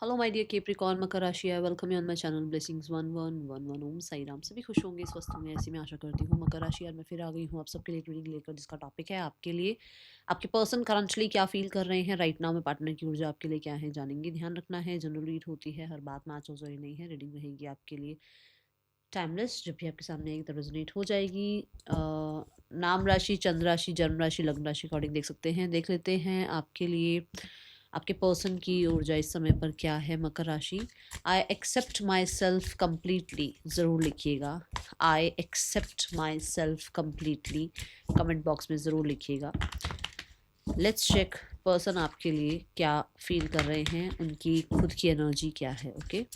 Hello my dear केप्रिकॉर्न मकर राशि, I welcome you on my channel blessings 1111 ओम साई राम। सभी खुश होंगे, स्वस्थ होंगे, ऐसी मैं आशा करती हूँ। मकर राशि यार, मैं फिर आ गई हूँ आप सबके लिए रीडिंग लेकर, जिसका टॉपिक है आपके लिए आपके पर्सन करंटली क्या फील कर रहे हैं राइट नाउ में। पार्टनर की ऊर्जा आपके लिए क्या है जानेंगे। ध्यान रखना है, जनरल रीड होती है, हर बात मैच हो जरूरी नहीं है। रीडिंग रहेगी आपके लिए टाइमलेस, जब भी आपके सामने एक तरह रेजोनेट हो जाएगी। नाम राशि, चंद्र राशि, जन्म राशि, लग्न राशि अकॉर्डिंग देख सकते हैं। देख लेते हैं आपके लिए आपके पर्सन की ऊर्जा इस समय पर क्या है। मकर राशि, I accept myself completely, ज़रूर लिखिएगा। I accept myself completely comment box में ज़रूर लिखिएगा। लेट्स चेक पर्सन आपके लिए क्या फील कर रहे हैं, उनकी खुद की एनर्जी क्या है। ओके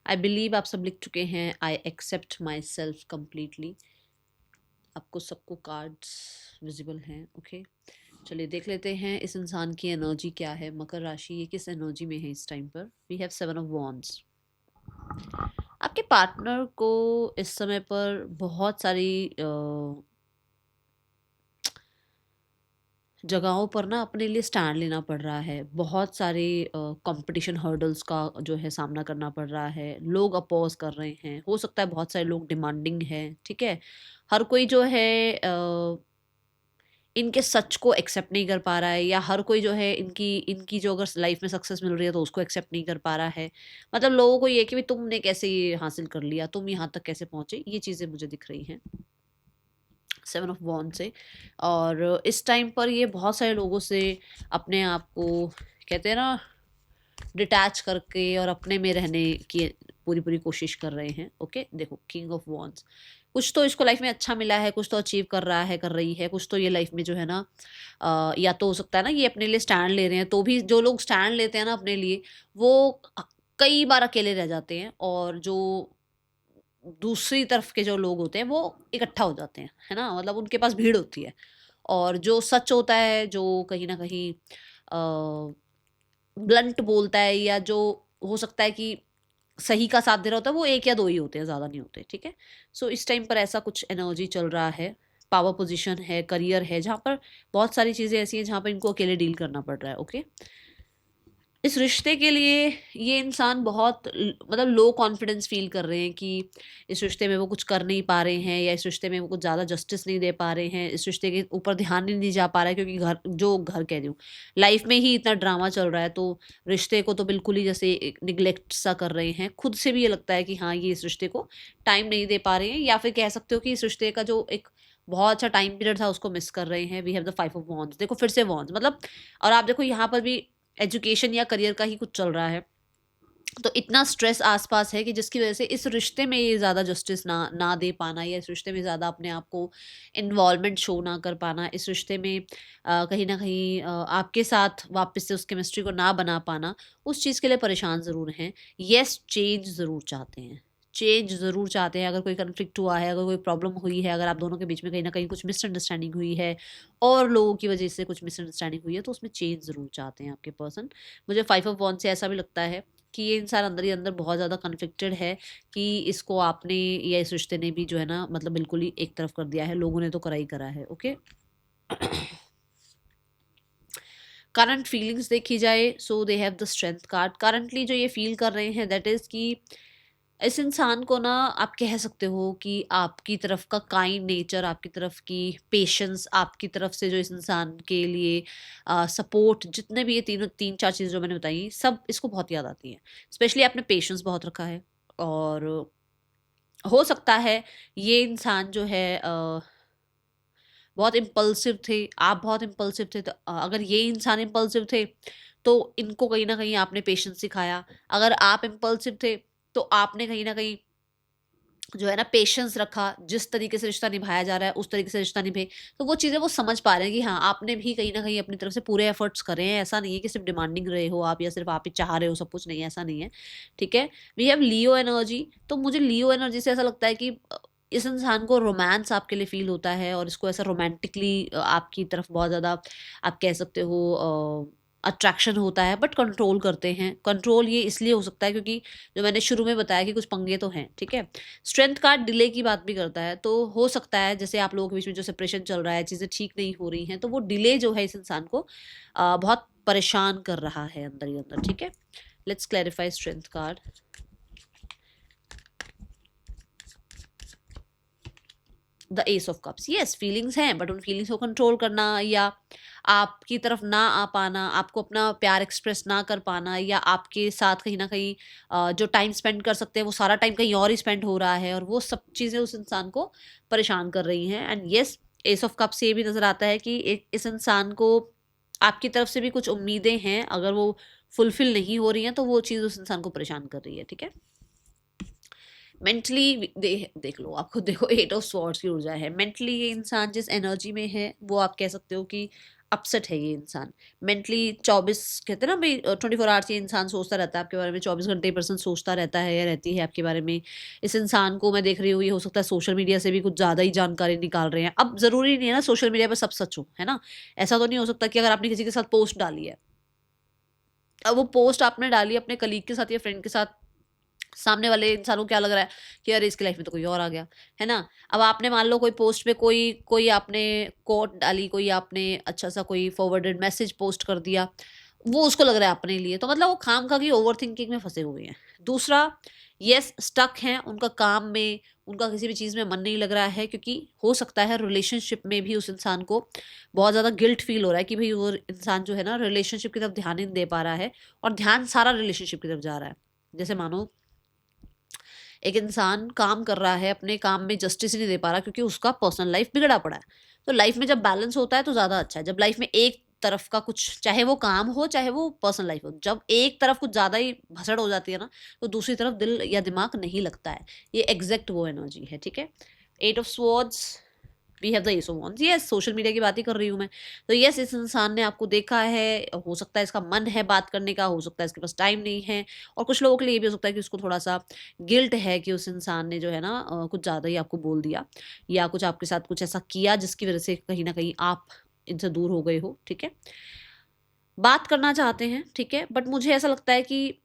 आई बिलीव आप सब लिख चुके हैं I accept myself completely. आपको सबको कार्ड्स विजिबल हैं। ओके चलिए देख लेते हैं इस इंसान की एनर्जी क्या है। मकर राशि, ये किस एनर्जी में है इस टाइम पर। We have 7 of wands. आपके पार्टनर को इस समय पर बहुत सारी जगहों पर ना अपने लिए स्टैंड लेना पड़ रहा है। बहुत सारे कंपटीशन हर्डल्स का जो है सामना करना पड़ रहा है। लोग अपोज कर रहे हैं, हो सकता है बहुत सारे लोग डिमांडिंग हैं। ठीक है, हर कोई जो है इनके सच को एक्सेप्ट नहीं कर पा रहा है, या हर कोई जो है इनकी इनकी जो अगर लाइफ में सक्सेस मिल रही है तो उसको एक्सेप्ट नहीं कर पा रहा है। मतलब लोगों को ये कि भी तुमने कैसे ये हासिल कर लिया, तुम यहाँ तक कैसे पहुंचे, ये चीज़ें मुझे दिख रही हैं 7 ऑफ वॉन्ड से। और इस टाइम पर ये बहुत सारे लोगों से अपने आप को, कहते हैं ना, डिटैच करके और अपने में रहने की पूरी पूरी कोशिश कर रहे हैं। ओके देखो, किंग ऑफ वॉन्ड्स, कुछ तो इसको लाइफ में अच्छा मिला है, कुछ तो अचीव कर रहा है, कर रही है, कुछ तो ये लाइफ में जो है ना या तो हो सकता है ना ये अपने लिए स्टैंड ले रहे हैं। तो भी जो लोग स्टैंड लेते हैं ना अपने लिए, वो कई बार अकेले रह जाते हैं, और जो दूसरी तरफ के जो लोग होते हैं वो इकट्ठा हो जाते हैं, है ना। मतलब उनके पास भीड़ होती है, और जो सच होता है, जो कहीं ना कहीं ब्लंट बोलता है, या जो हो सकता है कि सही का साथ दे रहा होता है, वो एक या दो ही होते हैं, ज़्यादा नहीं होते। ठीक है, सो इस टाइम पर ऐसा कुछ एनर्जी चल रहा है। पावर पोजीशन है, करियर है, जहाँ पर बहुत सारी चीज़ें ऐसी हैं जहाँ पर इनको अकेले डील करना पड़ रहा है। ओके, इस रिश्ते के लिए ये इंसान बहुत मतलब लो कॉन्फिडेंस फील कर रहे हैं कि इस रिश्ते में वो कुछ कर नहीं पा रहे हैं, या इस रिश्ते में वो कुछ ज़्यादा जस्टिस नहीं दे पा रहे हैं, इस रिश्ते के ऊपर ध्यान नहीं जा पा रहा है, क्योंकि घर कह रही हूँ, लाइफ में ही इतना ड्रामा चल रहा है। तो रिश्ते को तो बिल्कुल ही जैसे निगलेक्ट सा कर रहे हैं। खुद से भी ये लगता है कि हाँ, ये इस रिश्ते को टाइम नहीं दे पा रहे हैं, या फिर कह सकते हो कि इस रिश्ते का जो एक बहुत अच्छा टाइम पीरियड था उसको मिस कर रहे हैं। We have the 5 of wands, देखो फिर से वॉन्ड्स मतलब। और आप देखो यहाँ पर भी एजुकेशन या करियर का ही कुछ चल रहा है। तो इतना स्ट्रेस आसपास है कि जिसकी वजह से इस रिश्ते में ये ज़्यादा जस्टिस ना ना दे पाना, या इस रिश्ते में ज़्यादा अपने आप को इन्वॉल्वमेंट शो ना कर पाना, इस रिश्ते में कहीं ना कहीं आपके साथ वापस से उस केमिस्ट्री को ना बना पाना, उस चीज़ के लिए परेशान ज़रूर हैं। येस, चेंज ज़रूर चाहते हैं, चेंज ज़रूर चाहते हैं। अगर कोई कन्फ्लिक्ट हुआ है, अगर कोई प्रॉब्लम हुई है, अगर आप दोनों के बीच में कहीं ना कहीं कुछ मिसअंडरस्टैंडिंग हुई है, और लोगों की वजह से कुछ मिसअंडरस्टैंडिंग हुई है, तो उसमें चेंज ज़रूर चाहते हैं आपके पर्सन। मुझे 5 ऑफ वॉन्ड से ऐसा भी लगता है कि ये इंसान अंदर ही अंदर बहुत ज़्यादा कन्फ्लिक्टेड है, कि इसको आपने या इस रिश्ते ने भी जो है ना, मतलब बिल्कुल ही एक तरफ कर दिया है। लोगों ने तो करा ही करा है। ओके, करंट फीलिंग्स देखी जाए, so they have the strength card. Currently जो ये फील कर रहे हैं, दैट इज़ कि इस इंसान को ना, आप कह सकते हो कि आपकी तरफ का काइंड नेचर, आपकी तरफ की पेशेंस, आपकी तरफ से जो इस इंसान के लिए सपोर्ट, जितने भी ये तीनों तीन चार चीज़ें जो मैंने बताई, सब इसको बहुत याद आती हैं। स्पेशली आपने पेशेंस बहुत रखा है। और हो सकता है ये इंसान जो है बहुत इम्पल्सिव थे, आप बहुत इम्पल्सिव थे। तो अगर ये इंसान इम्पल्सिव थे, तो इनको कहीं ना कहीं आपने पेशेंस सिखाया। अगर आप इम्पल्सिव थे, तो आपने कहीं ना कहीं जो है ना पेशेंस रखा, जिस तरीके से रिश्ता निभाया जा रहा है उस तरीके से रिश्ता निभे, तो वो चीज़ें वो समझ पा रहे हैं कि हाँ, आपने भी कहीं न कहीं अपनी तरफ से पूरे एफर्ट्स करे हैं। ऐसा नहीं है कि सिर्फ़ डिमांडिंग रहे हो आप या सिर्फ़ आप ही चाह रहे हो सब कुछ, नहीं ऐसा नहीं है, ठीक है? वी हैव लियो एनर्जी, तो मुझे लियो एनर्जी से ऐसा लगता है कि इस इंसान को रोमांस आपके लिए फ़ील होता है और इसको ऐसा रोमांटिकली आपकी तरफ बहुत ज़्यादा आप कह सकते हो अट्रैक्शन होता है, बट कंट्रोल करते हैं। कंट्रोल ये इसलिए हो सकता है क्योंकि जो मैंने शुरू में बताया कि कुछ पंगे तो हैं, ठीक है? स्ट्रेंथ कार्ड डिले की बात भी करता है, तो हो सकता है जैसे आप लोगों के बीच में जो सेपरेशन चल रहा है, चीज़ें ठीक नहीं हो रही हैं, तो वो डिले जो है इस इंसान को बहुत परेशान कर रहा है अंदर ही अंदर, ठीक है? Let's clarify strength card. The ace of cups, yes feelings हैं, बट उन फीलिंग्स को कंट्रोल करना या आपकी तरफ ना आ पाना, आपको अपना प्यार एक्सप्रेस ना कर पाना या आपके साथ कहीं ना कहीं जो टाइम स्पेंड कर सकते हैं वो सारा टाइम कहीं और ही स्पेंड हो रहा है, और वो सब चीज़ें उस इंसान को परेशान कर रही हैं। And yes, S of cups से ये भी नज़र आता है कि इस इंसान को आपकी तरफ से भी कुछ उम्मीदें हैं, अगर वो फुलफिल नहीं हो रही हैं तो वो चीज़ उस इंसान को परेशान कर रही है, ठीक है? मेंटली देख लो, आपको देखो एट ऑफ स्वॉर्ड्स की ऊर्जा है। मेंटली ये इंसान जिस एनर्जी में है वो आप कह सकते हो कि अपसेट है ये इंसान मेंटली। 24 कहते हैं ना भाई, 24 आवर्स ये इंसान सोचता रहता है आपके बारे में, 24 घंटे पर्सन सोचता रहता है या रहती है आपके बारे में। इस इंसान को मैं देख रही हूँ, ये हो सकता है सोशल मीडिया से भी कुछ ज़्यादा ही जानकारी निकाल रहे हैं। अब ज़रूरी नहीं है ना सोशल मीडिया पर सब सच हो, है ना? ऐसा तो नहीं हो सकता कि अगर आपने किसी के साथ पोस्ट डाली है, अब वो पोस्ट आपने डाली अपने कलीग के साथ या फ्रेंड के साथ, सामने वाले इंसान को क्या लग रहा है कि अरे इसकी लाइफ में तो कोई और आ गया, है ना? अब आपने मान लो कोई पोस्ट पे कोई कोई आपने कोट डाली, कोई आपने अच्छा सा कोई फॉरवर्डेड मैसेज पोस्ट कर दिया, वो उसको लग रहा है अपने लिए, तो मतलब वो खामखा की ओवरथिंकिंग में फंसे हुए हैं। दूसरा, यस स्टक हैं उनका काम में, उनका किसी भी चीज़ में मन नहीं लग रहा है, क्योंकि हो सकता है रिलेशनशिप में भी उस इंसान को बहुत ज़्यादा गिल्ट फील हो रहा है कि भाई वो इंसान जो है ना रिलेशनशिप की तरफ ध्यान नहीं दे पा रहा है, और ध्यान सारा रिलेशनशिप की तरफ जा रहा है। जैसे मानो एक इंसान काम कर रहा है, अपने काम में जस्टिस ही नहीं दे पा रहा क्योंकि उसका पर्सनल लाइफ बिगड़ा पड़ा है। तो लाइफ में जब बैलेंस होता है तो ज़्यादा अच्छा है। जब लाइफ में एक तरफ का कुछ, चाहे वो काम हो, चाहे वो पर्सनल लाइफ हो, जब एक तरफ कुछ ज़्यादा ही भसड़ हो जाती है ना, तो दूसरी तरफ दिल या दिमाग नहीं लगता है। ये एग्ज़ैक्ट वो एनर्जी है, ठीक है? 8 of swords, we have the ace of wands. Yes, social media की बात ही कर रही हूँ मैं। तो यस, इस इंसान ने आपको देखा है, हो सकता है इसका मन है बात करने का, हो सकता है इसके पास टाइम नहीं है, और कुछ लोगों के लिए ये भी हो सकता है कि उसको थोड़ा-सा गिल्ट है कि उस इंसान ने जो है ना कुछ ज़्यादा ही आपको बोल दिया या कुछ आपके साथ कुछ ऐसा किया जिसकी वज़ह से कहीं न कहीं आप इनसे दूर हो गए हो, ठीक है? बात करना चाहते हैं, ठीक है? बट मुझे ऐसा लगता है कि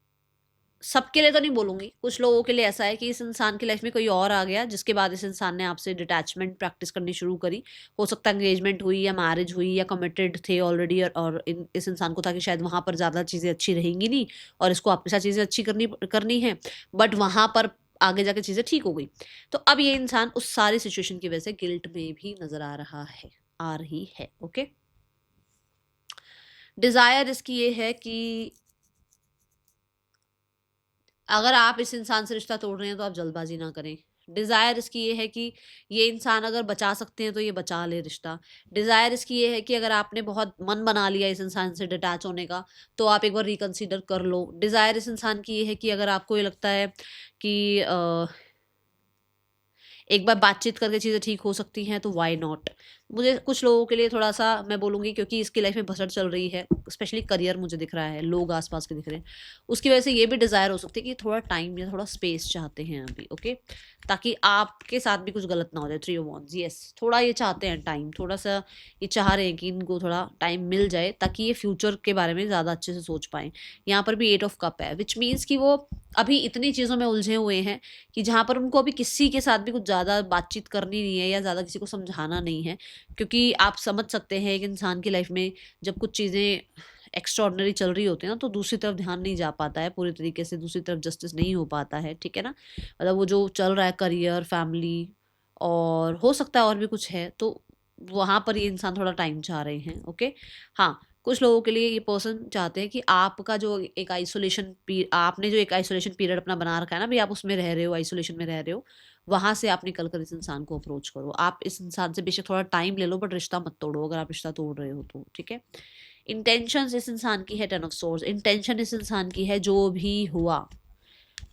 सबके लिए तो नहीं बोलूँगी, कुछ लोगों के लिए ऐसा है कि इस इंसान की लाइफ में कोई और आ गया, जिसके बाद इस इंसान ने आपसे डिटैचमेंट प्रैक्टिस करनी शुरू करी। हो सकता है एंगेजमेंट हुई या मैरिज हुई या कमिटेड थे ऑलरेडी, और इस इंसान को था कि शायद वहाँ पर ज़्यादा चीज़ें अच्छी रहेंगी नहीं, और इसको आपके साथ चीज़ें अच्छी करनी करनी है, बट वहाँ पर आगे जाके चीज़ें ठीक हो गई। तो अब ये इंसान उस सारी सिचुएशन की वजह से गिल्ट में भी नज़र आ रहा है, आ रही है, ओके? डिज़ायर इसकी ये है कि अगर आप इस इंसान से रिश्ता तोड़ रहे हैं तो आप जल्दबाजी ना करें। डिज़ायर इसकी ये है कि ये इंसान अगर बचा सकते हैं तो ये बचा ले रिश्ता। डिज़ायर इसकी ये है कि अगर आपने बहुत मन बना लिया इस इंसान से डिटैच होने का, तो आप एक बार रिकंसिडर कर लो। डिज़ायर इस इंसान की ये है कि अगर आपको ये लगता है कि एक बार बातचीत करके चीज़ें ठीक हो सकती हैं तो व्हाई नॉट। मुझे कुछ लोगों के लिए थोड़ा-सा मैं बोलूँगी, क्योंकि इसकी लाइफ में भसड़ चल रही है, स्पेशली करियर मुझे दिख रहा है, लोग आस-पास के दिख रहे हैं। उसकी वजह से ये भी डिज़ायर हो सकती है कि थोड़ा टाइम या थोड़ा स्पेस चाहते हैं अभी, ओके? ताकि आपके साथ भी कुछ गलत ना हो जाए। 3 ऑफ वांड्स, येस, थोड़ा ये चाहते हैं टाइम, थोड़ा-सा ये चाह रहे हैं कि इनको थोड़ा टाइम मिल जाए ताकि ये फ्यूचर के बारे में ज़्यादा अच्छे से सोच पाएँ। यहाँ पर भी 8 ऑफ कप है, व्हिच मीन्स कि वो अभी इतनी चीज़ों में उलझे हुए हैं कि जहाँ पर उनको अभी किसी के साथ भी कुछ ज़्यादा बातचीत करनी नहीं है या ज़्यादा किसी को समझाना नहीं है। क्योंकि आप समझ सकते हैं एक इंसान की लाइफ में जब कुछ चीज़ें एक्स्ट्राऑर्डिनरी चल रही होती हैं ना, तो दूसरी तरफ ध्यान नहीं जा पाता है पूरी तरीके से, दूसरी तरफ जस्टिस नहीं हो पाता है, ठीक है ना? मतलब वो जो चल रहा है करियर, फैमिली, और हो सकता है और भी कुछ है, तो वहाँ पर ये इंसान थोड़ा टाइम चाह रहे हैं, ओके? हाँ, कुछ लोगों के लिए ये पर्सन चाहते हैं कि आपका जो एक आपने जो एक आइसोलेशन पीरियड अपना बना रखा है ना, अभी आप उसमें रह रहे हो, आइसोलेशन में रह रहे हो, वहाँ से आप निकल कर इस इंसान को अप्रोच करो। आप इस इंसान से बेशक थोड़ा टाइम ले लो, बट रिश्ता मत तोड़ो अगर आप रिश्ता तोड़ रहे हो तो, ठीक है? इंटेंशंस इस इंसान की है 10 ऑफ सोर्ड्स। इंटेंशन इस इंसान की है जो भी हुआ,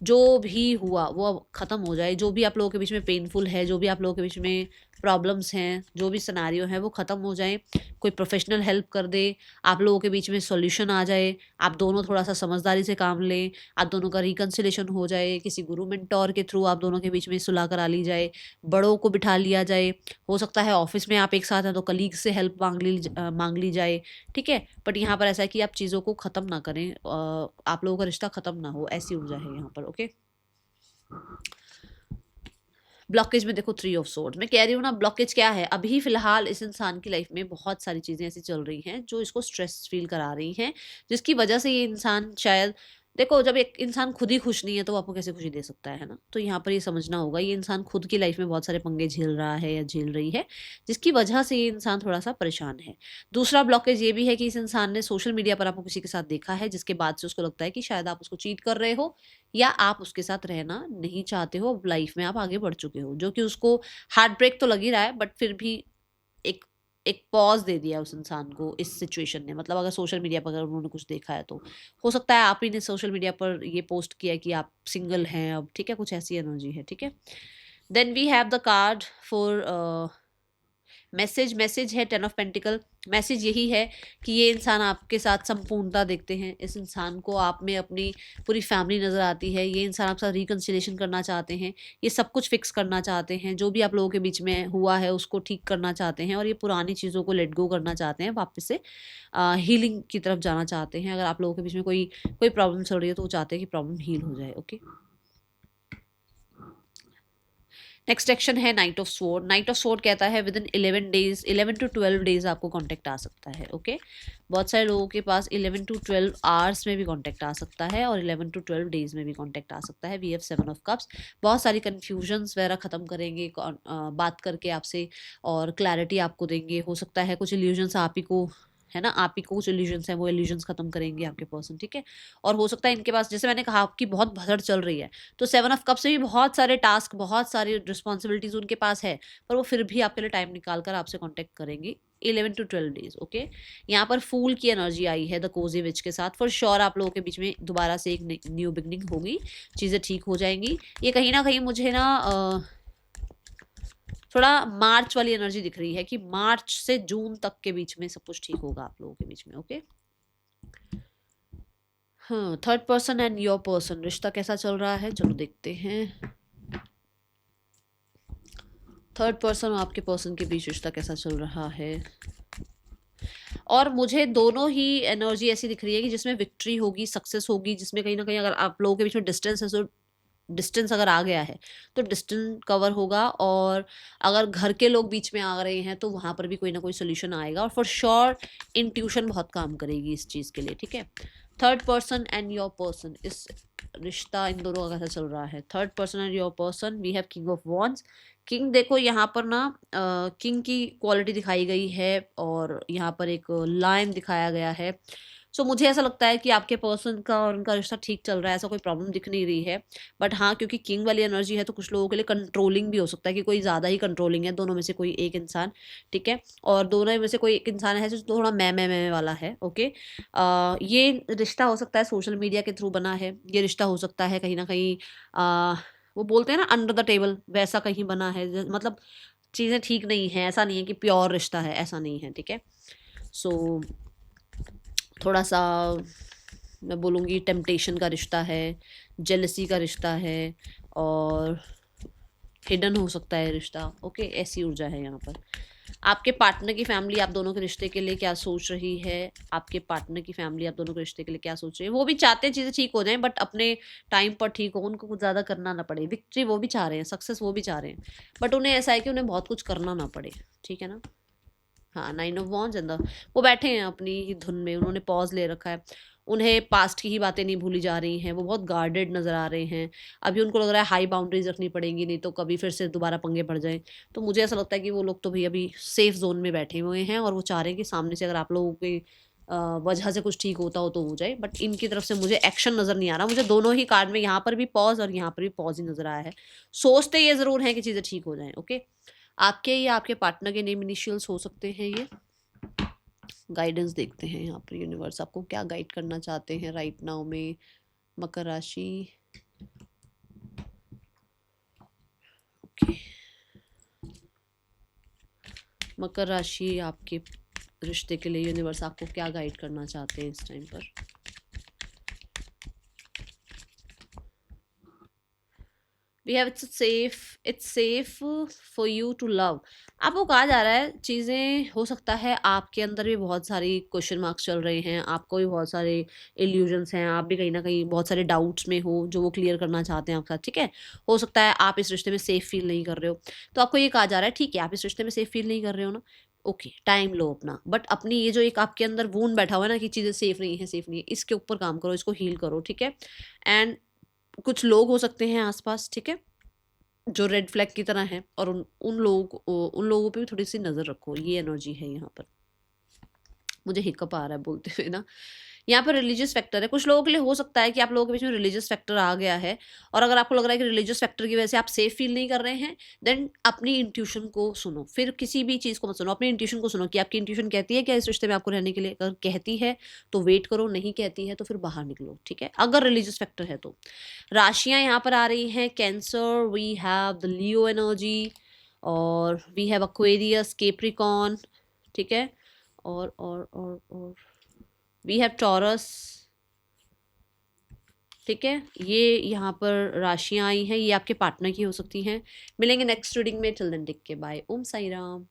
जो भी हुआ वो अब ख़त्म हो जाए, जो भी आप लोगों के बीच में पेनफुल है, जो भी आप लोगों के बीच में प्रॉब्लम्स हैं, जो भी सिनेरियो है वो ख़त्म हो जाए, कोई प्रोफेशनल हेल्प कर दे, आप लोगों के बीच में सॉल्यूशन आ जाए, आप दोनों थोड़ा सा समझदारी से काम लें, आप दोनों का रिकन्सिलेशन हो जाए, किसी गुरु मेंटोर के थ्रू आप दोनों के बीच में सुलह करा ली जाए, बड़ों को बिठा लिया जाए, हो सकता है ऑफिस में आप एक साथ हैं तो कलीग से हेल्प मांग ली जाए, ठीक है। बट यहाँ पर ऐसा है कि आप चीज़ों को ख़त्म ना करें, आप लोगों का रिश्ता ख़त्म ना हो, ऐसी ऊर्जा है यहाँ पर। ओके, ब्लॉकेज में देखो 3 ऑफ सोर्ड्स, मैं कह रही हूँ ना, ब्लॉकेज क्या है, अभी फिलहाल इस इंसान की लाइफ में बहुत सारी चीज़ें ऐसी चल रही हैं जो इसको स्ट्रेस फील करा रही हैं, जिसकी वजह से ये इंसान शायद, देखो जब एक इंसान खुद ही खुश नहीं है तो वो आपको कैसे खुशी दे सकता है ना। तो यहाँ पर ये समझना होगा, ये इंसान खुद की लाइफ में बहुत सारे पंगे झेल रहा है या झेल रही है, जिसकी वजह से ये इंसान थोड़ा सा परेशान है। दूसरा ब्लॉकेज ये भी है कि इस इंसान ने सोशल मीडिया पर आपको किसी के साथ देखा है, जिसके बाद से उसको लगता है कि शायद आप उसको चीट कर रहे हो, या आप उसके साथ रहना नहीं चाहते हो, अब लाइफ में आप आगे बढ़ चुके हो, जो कि उसको हार्ट ब्रेक तो लग ही रहा है, बट फिर भी एक एक पॉज दे दिया उस इंसान को इस सिचुएशन ने। मतलब अगर सोशल मीडिया पर अगर उन्होंने कुछ देखा है तो हो सकता है आप ही ने सोशल मीडिया पर ये पोस्ट किया है कि आप सिंगल हैं अब, ठीक है, कुछ ऐसी एनर्जी है, ठीक है। Then we have the card for message है 10 ऑफ पेंटिकल। मैसेज यही है कि ये इंसान आपके साथ संपूर्णता देखते हैं, इस इंसान को आप में अपनी पूरी फैमिली नज़र आती है, ये इंसान आपके साथ रिकन्सिलेशन करना चाहते हैं, ये सब कुछ फिक्स करना चाहते हैं, जो भी आप लोगों के बीच में हुआ है उसको ठीक करना चाहते हैं, और ये पुरानी चीज़ों को लेट गो करना चाहते हैं, वापस से हीलिंग की तरफ जाना चाहते हैं। अगर आप लोगों के बीच में कोई कोई प्रॉब्लम चल रही है तो वो चाहते हैं कि प्रॉब्लम हील हो जाए। ओके, नेक्स्ट एक्शन है knight of sword. Knight of sword कहता है within 11 days, 11 to 12 days आपको कांटेक्ट आ सकता है। ओके, बहुत सारे लोगों के पास 11 टू 12 आवर्स में भी कांटेक्ट आ सकता है, और 11 टू 12 डेज में भी कांटेक्ट आ सकता है। वी हैव 7 ऑफ कप्स, बहुत सारी कन्फ्यूजन्स वगैरह ख़त्म करेंगे बात करके आपसे, और क्लैरिटी आपको देंगे। हो सकता है कुछ इल्यूजन्स आप ही को, है ना, आप ही को कुछ इल्यूजन्स हैं, वो इल्यूजन्स खत्म करेंगे आपके पर्सन, ठीक है। और हो सकता है इनके पास, जैसे मैंने कहा, आपकी बहुत भसड़ चल रही है, तो 7 ऑफ कप से भी बहुत सारे टास्क, बहुत सारी रिस्पॉन्सिबिलिटीज उनके पास है, पर वो फिर भी आपके लिए टाइम निकाल कर आपसे कॉन्टेक्ट करेंगी 11 टू 12 डेज। ओके, यहाँ पर फूल की एनर्जी आई है द कोजी विच के साथ। फॉर श्योर आप लोगों के बीच में दोबारा से एक न्यू बिगनिंग होगी, चीज़ें ठीक हो जाएंगी। ये कहीं ना कहीं मुझे ना थोड़ा मार्च वाली एनर्जी दिख रही है कि मार्च से जून तक के बीच में सब कुछ ठीक होगा आप लोगों के बीच में। ओके, हाँ, third person and your person, रिश्ता कैसा चल रहा है, चलो देखते हैं। थर्ड पर्सन और आपके पर्सन के बीच रिश्ता कैसा चल रहा है, और मुझे दोनों ही एनर्जी ऐसी दिख रही है कि जिसमें विक्ट्री होगी, सक्सेस होगी, जिसमें कहीं ना कहीं अगर आप लोगों के बीच में डिस्टेंस है, तो डिस्टेंस अगर आ गया है तो डिस्टेंस कवर होगा, और अगर घर के लोग बीच में आ रहे हैं तो वहाँ पर भी कोई ना कोई सोल्यूशन आएगा, और फॉर श्योर इंट्यूशन बहुत काम करेगी इस चीज़ के लिए, ठीक है। Third person and your person, इस रिश्ता इन दोनों का कैसा चल रहा है। Third person and your person, we have king of wands. King देखो यहाँ पर ना, किंग की क्वालिटी दिखाई गई है, और यहाँ पर एक लायन दिखाया गया है। सो मुझे ऐसा लगता है कि आपके पर्सन का और उनका रिश्ता ठीक चल रहा है, ऐसा कोई प्रॉब्लम दिख नहीं रही है। बट हाँ, क्योंकि किंग वाली एनर्जी है तो कुछ लोगों के लिए कंट्रोलिंग भी हो सकता है, कि कोई ज़्यादा ही कंट्रोलिंग है, दोनों में से कोई एक इंसान, ठीक है। और दोनों में से कोई एक इंसान है जो थोड़ा मैं वाला है। ओके, ये रिश्ता हो सकता है सोशल मीडिया के थ्रू बना है, ये रिश्ता हो सकता है कहीं ना कहीं वो बोलते हैं ना अंडर द टेबल, वैसा कहीं बना है, मतलब चीज़ें ठीक नहीं है, ऐसा नहीं है कि प्योर रिश्ता है, ऐसा नहीं है, ठीक है। सो थोड़ा सा मैं बोलूँगी टेम्पटेशन का रिश्ता है, जेलसी का रिश्ता है, और हिडन हो सकता है रिश्ता। ओके, ऐसी ऊर्जा है यहाँ पर। आपके पार्टनर की फैमिली आप दोनों के रिश्ते के लिए क्या सोच रही है, आपके पार्टनर की फैमिली आप दोनों के रिश्ते के लिए क्या सोच रही है। वो भी चाहते हैं चीज़ें ठीक हो जाएं, बट अपने टाइम पर ठीक हो, उनको कुछ ज़्यादा करना ना पड़े। विक्ट्री वो भी चाह रहे हैं, सक्सेस वो भी चाह रहे हैं, बट उन्हें ऐसा है कि उन्हें बहुत कुछ करना ना पड़े, ठीक है ना। हाँ, 9 ऑफ वॉन्ड्स एंड वो बैठे हैं अपनी ही धुन में, उन्होंने पॉज ले रखा है, उन्हें पास्ट की ही बातें नहीं भूली जा रही हैं, वो बहुत गार्डेड नज़र आ रहे हैं। अभी उनको लग रहा है हाई बाउंड्रीज रखनी पड़ेंगी, नहीं तो कभी फिर से दोबारा पंगे पड़ जाएं। तो मुझे ऐसा लगता है कि वो लोग तो भाई अभी सेफ जोन में बैठे हुए हैं, और वो चाह रहे हैं कि सामने से अगर आप लोगों की वजह से कुछ ठीक होता हो तो हो जाए, बट इनकी तरफ से मुझे एक्शन नज़र नहीं आ रहा। मुझे दोनों ही कार्ड में, यहाँ पर भी पॉज और यहाँ पर भी पॉज ही नज़र आया है। सोचते ये ज़रूर हैं कि चीज़ें ठीक हो जाएं। ओके, आपके या आपके पार्टनर के नेम इनिशियल्स हो सकते हैं ये। गाइडेंस देखते हैं यहाँ पर, यूनिवर्स आपको क्या गाइड करना चाहते हैं राइट नाउ में। मकर राशि, ओके, मकर राशि आपके रिश्ते के लिए यूनिवर्स आपको क्या गाइड करना चाहते हैं इस टाइम पर? We have it's safe for you to love. आपको कहा जा रहा है चीज़ें, हो सकता है आपके अंदर भी बहुत सारी क्वेश्चन मार्क्स चल रहे हैं, आपको भी बहुत सारे इल्यूजन्स हैं, आप भी कहीं ना कहीं बहुत सारे डाउट्स में हो जो वो क्लियर करना चाहते हैं आपके साथ, ठीक है। हो सकता है आप इस रिश्ते में सेफ फील नहीं कर रहे हो, तो आपको ये कहा जा रहा है ठीक है आप इस रिश्ते में सेफ फील नहीं कर रहे हो ना, ओके टाइम लो अपना, बट अपनी ये जो एक आपके अंदर वूंड बैठा हुआ है ना कि चीज़ें सेफ नहीं है, इसके ऊपर काम करो, इसको हील करो, ठीक है। एंड कुछ लोग हो सकते हैं आसपास, ठीक है, जो रेड फ्लैग की तरह हैं, और उन लोगों पे भी थोड़ी सी नज़र रखो, ये एनर्जी है यहाँ पर। मुझे हिकअप आ रहा है बोलते हुए ना। यहाँ पर रिलीजियस फैक्टर है, कुछ लोगों के लिए हो सकता है कि आप लोगों के बीच में रिलीजियस फैक्टर आ गया है, और अगर आपको लग रहा है कि रिलीजियस फैक्टर की वजह से आप सेफ फील नहीं कर रहे हैं, देन अपनी इंट्यूशन को सुनो, फिर किसी भी चीज़ को मत सुनो, अपनी इंट्यूशन को सुनो कि आपकी इंट्यूशन कहती है क्या इस रिश्ते में आपको रहने के लिए, अगर कहती है तो वेट करो, नहीं कहती है तो फिर बाहर निकलो, ठीक है, अगर रिलीजियस फैक्टर है तो। राशियाँ यहाँ पर आ रही हैं, Cancer, we have the Leo energy, और वी हैव एक्वेरियस, कैप्रिकॉर्न, ठीक है, और वी हैव टॉरस, ठीक है। ये यहाँ पर राशियाँ आई हैं, ये आपके पार्टनर की हो सकती हैं। मिलेंगे नेक्स्ट रीडिंग में, till then take care, bye, Om Sai Ram.